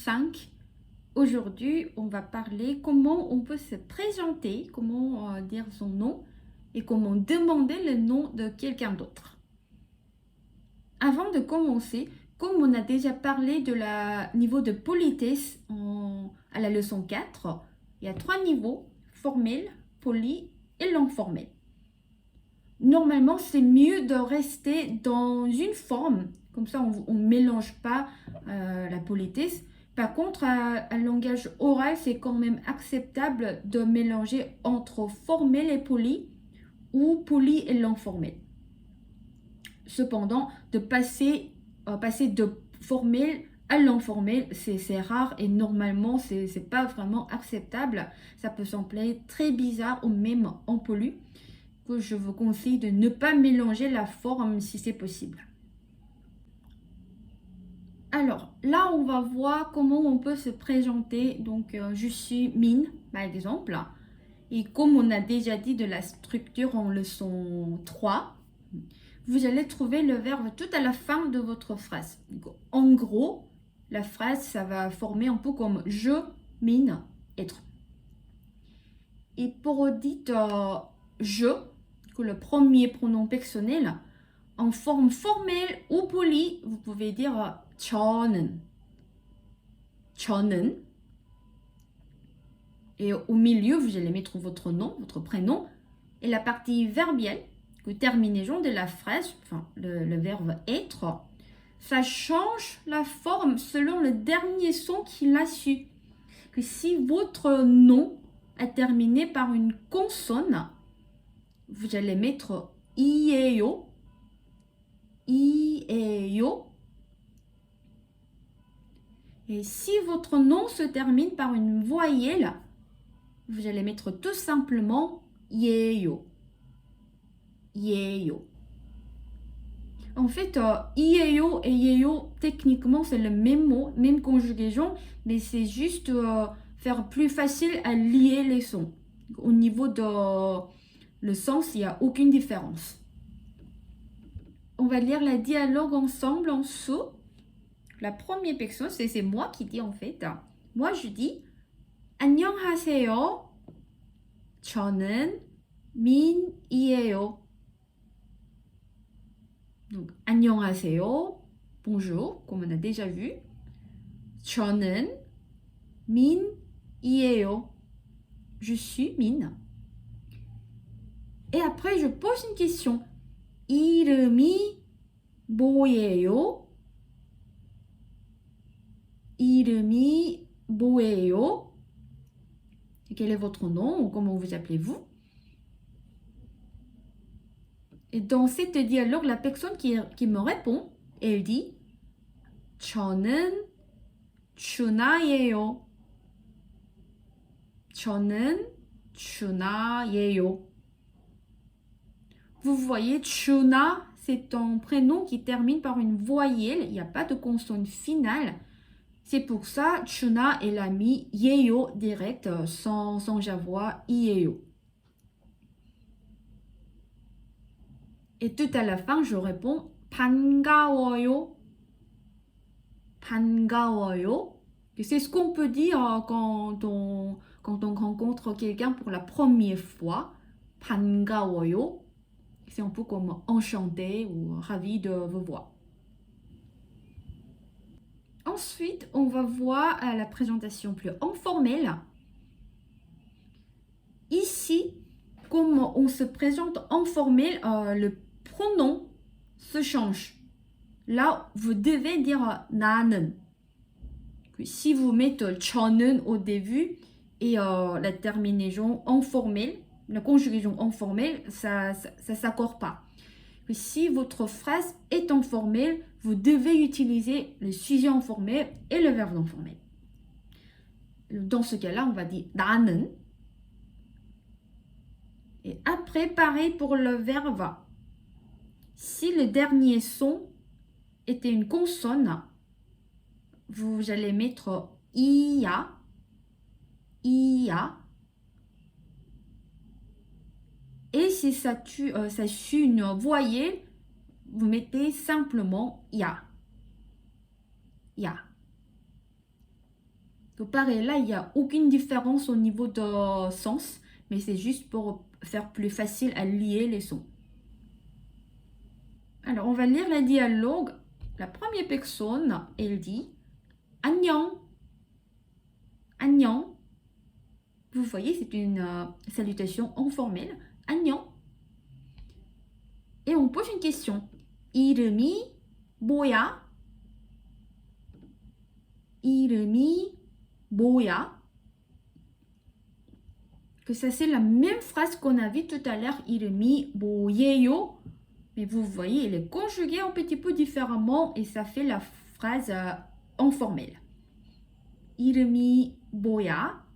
5. Aujourd'hui, on va parler comment on peut se présenter, comment dire son nom et comment demander le nom de quelqu'un d'autre. Avant de commencer, comme on a déjà parlé de la niveau de politesse à la leçon 4, il y a 3 niveaux, formel, poli et langue formelle. Normalement, c'est mieux de rester dans une forme, comme ça on ne mélange pas la politesse. Par contre, à langage oral, c'est quand même acceptable de mélanger entre formel et poli ou poli et langue formelle. Cependant, de passer de formel à langue formelle, c'est rare et normalement, c'est pas vraiment acceptable. Ça peut sembler très bizarre ou même impoli. Que je vous conseille de ne pas mélanger la forme si c'est possible. Alors, là, on va voir comment on peut se présenter. Donc, je suis Min, par exemple. Et comme on a déjà dit de la structure en leçon 3, vous allez trouver le verbe tout à la fin de votre phrase. Donc, en gros, la phrase, ça va former un peu comme je, Min, être. Et pour dire je, que le premier pronom personnel, en forme formelle ou polie, vous pouvez dire 저는. 저는. Et au milieu, vous allez mettre votre nom, votre prénom. Et la partie verbielle, que terminaison de la phrase, enfin le verbe être, ça change la forme selon le dernier son qu'il a su. Que si votre nom est terminé par une consonne, vous allez mettre i에요, i에요. Et si votre nom se termine par une voyelle, vous allez mettre tout simplement 예요, 예요. En fait, i에요 et 예요, techniquement, c'est le même mot, même conjugaison, mais c'est juste faire plus facile à lier les sons. Au niveau de le sens, il n'y a aucune différence. On va lire le dialogue ensemble en dessous. La première personne, c'est moi qui dis en fait. Moi, je dis 안녕하세요. 저는 민이에요. Donc, 안녕하세요. Bonjour, comme on a déjà vu. 저는 민이에요. Je suis Min. Et après, je pose une question. 이름이 뭐예요? 이름이 뭐예요? Quel est votre nom ou comment vous appelez-vous? Et dans cette dialogue, la personne qui me répond, elle dit 저는 준아예요. 저는 준아예요. Vous voyez, 준아, c'est un prénom qui termine par une voyelle. Il n'y a pas de consonne finale. C'est pour ça, 준아, elle a mis 예요 direct, sans avoir i예요. Et tout à la fin, je réponds 반가워요. 반가워요. C'est ce qu'on peut dire quand on rencontre quelqu'un pour la première fois. 반가워요. C'est un peu comme enchanté ou ravi de vous voir. Ensuite, on va voir la présentation plus informelle. Ici, comme on se présente informel, le pronom se change. Là, vous devez dire 나는. Si vous mettez 저는 au début et la terminaison informelle, la conjugaison informelle, ça ne s'accorde pas. Si votre phrase est informelle, vous devez utiliser le sujet informel et le verbe informel. Dans ce cas-là, on va dire 나는. Et après, pareil pour le verbe. Si le dernier son était une consonne, vous allez mettre ia, ia. Et si ça suit une voyelle, vous mettez simplement ya, ya. Donc pareil, là, il n'y a aucune différence au niveau de sens, mais c'est juste pour faire plus facile à lier les sons. Alors, on va lire le dialogue. La première personne, elle dit 안녕, 안녕. Vous voyez, c'est une salutation informelle. 안녕. Et on pose une question. 이름이 뭐야? 이름이 뭐야? Que ça, c'est la même phrase qu'on a vue tout à l'heure. 이름이 뭐예요? Mais vous voyez, elle est conjuguée un petit peu différemment et ça fait la phrase informelle. 이름이 뭐야?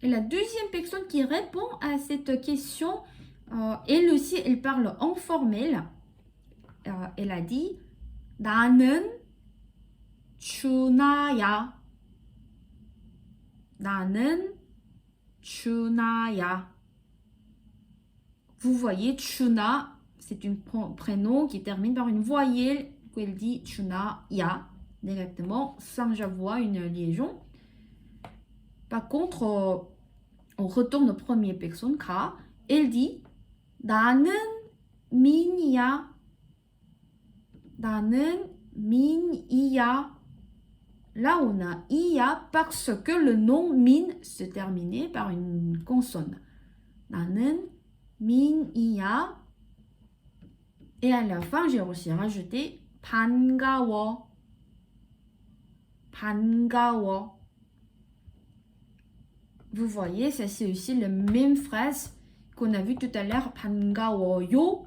Et la deuxième personne qui répond à cette question, elle aussi, elle parle informel. Elle a dit 나는 준아야. 나는 준아야. Vous voyez, Chuna, c'est un prénom qui termine par une voyelle, qu'elle dit Chunaya, directement, sans avoir une liaison. Par contre, on retourne aux premières personnes, car elle dit 나는 민이야. 나는 민이야. Là, on a ia parce que le nom min se terminait par une consonne. 나는 민이야. Et à la fin, j'ai aussi rajouté 반가워. 반가워. Vous voyez, ça c'est aussi la même phrase qu'on a vu tout à l'heure, 반가워요.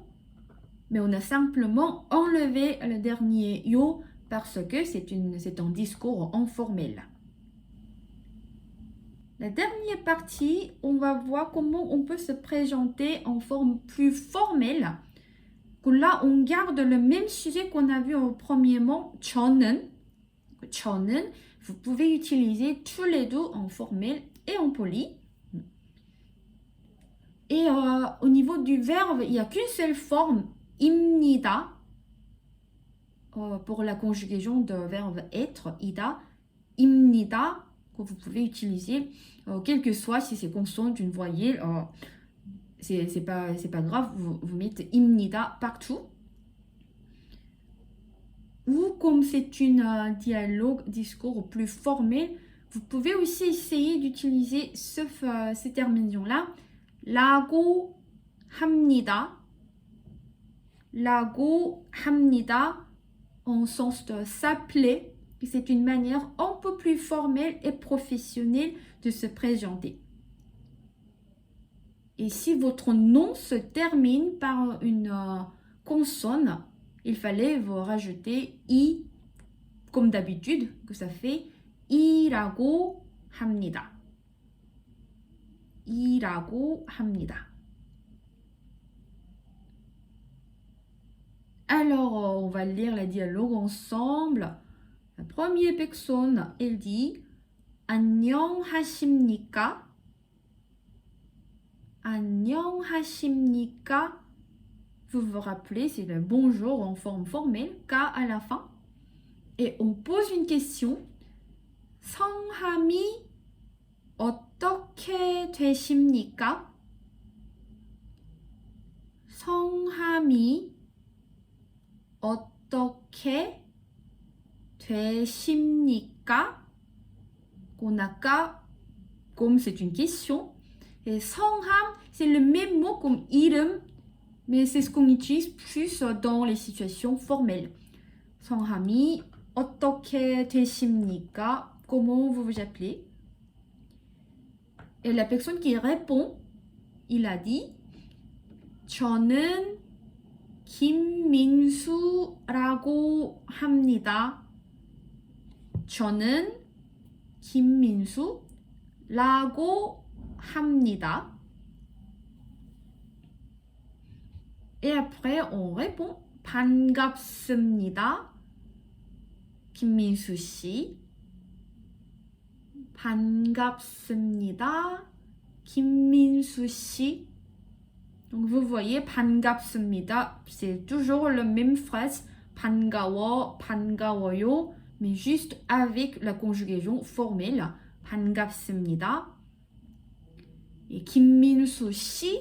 Mais on a simplement enlevé le dernier yo parce que c'est un discours informel. La dernière partie, on va voir comment on peut se présenter en forme plus formelle. Là, on garde le même sujet qu'on a vu au premier mot, 저는. 저는, vous pouvez utiliser tous les deux en formel et en poli. Et au niveau du verbe, il n'y a qu'une seule forme, 입니다. Pour la conjugaison de verbe être, ida, 입니다, que vous pouvez utiliser, quel que soit si c'est consonne d'une voyelle, c'est pas grave, vous mettez 입니다 partout. Ou comme c'est un dialogue, discours plus formel, vous pouvez aussi essayer d'utiliser ces terminaisons-là. 라고 합니다. 라고 합니다. En sens de s'appeler. C'est une manière un peu plus formelle et professionnelle de se présenter. Et si votre nom se termine par une consonne, il fallait vous rajouter i, comme d'habitude, que ça fait i라고 합니다. 이라고 합니다. Alors, on va lire le dialogue ensemble. La première personne, elle dit 안녕하십니까? 안녕하십니까? Vous vous rappelez, c'est le bonjour en forme formelle, K à la fin. Et on pose une question. 성함이 어떻게 되십니까? 성함이 어떻게 되십니까? On a K comme c'est une question. Et 성함, c'est le même mot comme 이름, mais c'est ce qu'on utilise plus dans les situations formelles. 성함이 어떻게 되십니까? Comment vous vous appelez? Et la personne qui répond, il a dit 저는 김민수라고 합니다. 저는 김민수라고 합니다. Et après, on répond 반갑습니다. 김민수 씨. 반갑습니다. 김민수 씨. Donc vous voyez, 반갑습니다, c'est toujours la même phrase. 반가워, 반가워요. mais juste avec la conjugaison formelle. 반갑습니다. Et Kim Min-soo si,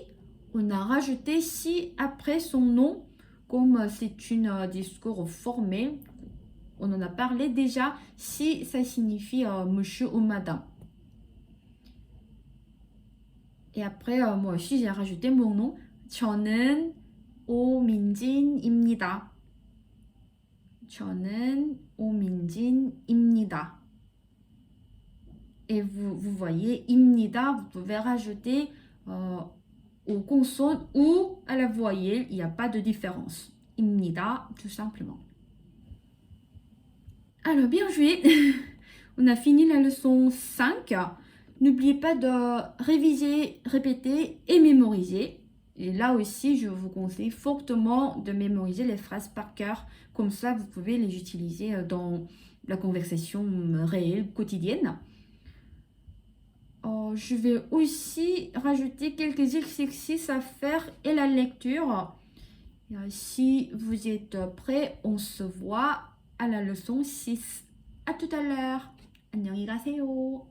on a rajouté si après son nom, comme c'est un discours formel. On en a parlé déjà. Si, ça signifie monsieur ou madame. Et après, moi aussi, j'ai rajouté mon nom. 저는 오민진입니다. 저는 오민진입니다. Et vous voyez, 입니다, vous pouvez rajouter aux consonnes ou à la voyelle, il n'y a pas de différence. 입니다, tout simplement. Alors, bien joué. On a fini la leçon 5. N'oubliez pas de réviser, répéter et mémoriser. Et là aussi, je vous conseille fortement de mémoriser les phrases par cœur. Comme ça, vous pouvez les utiliser dans la conversation réelle, quotidienne. Je vais aussi rajouter quelques exercices à faire et la lecture. Si vous êtes prêts, on se voit à la leçon 6. À tout à l'heure. 안녕히 가세요.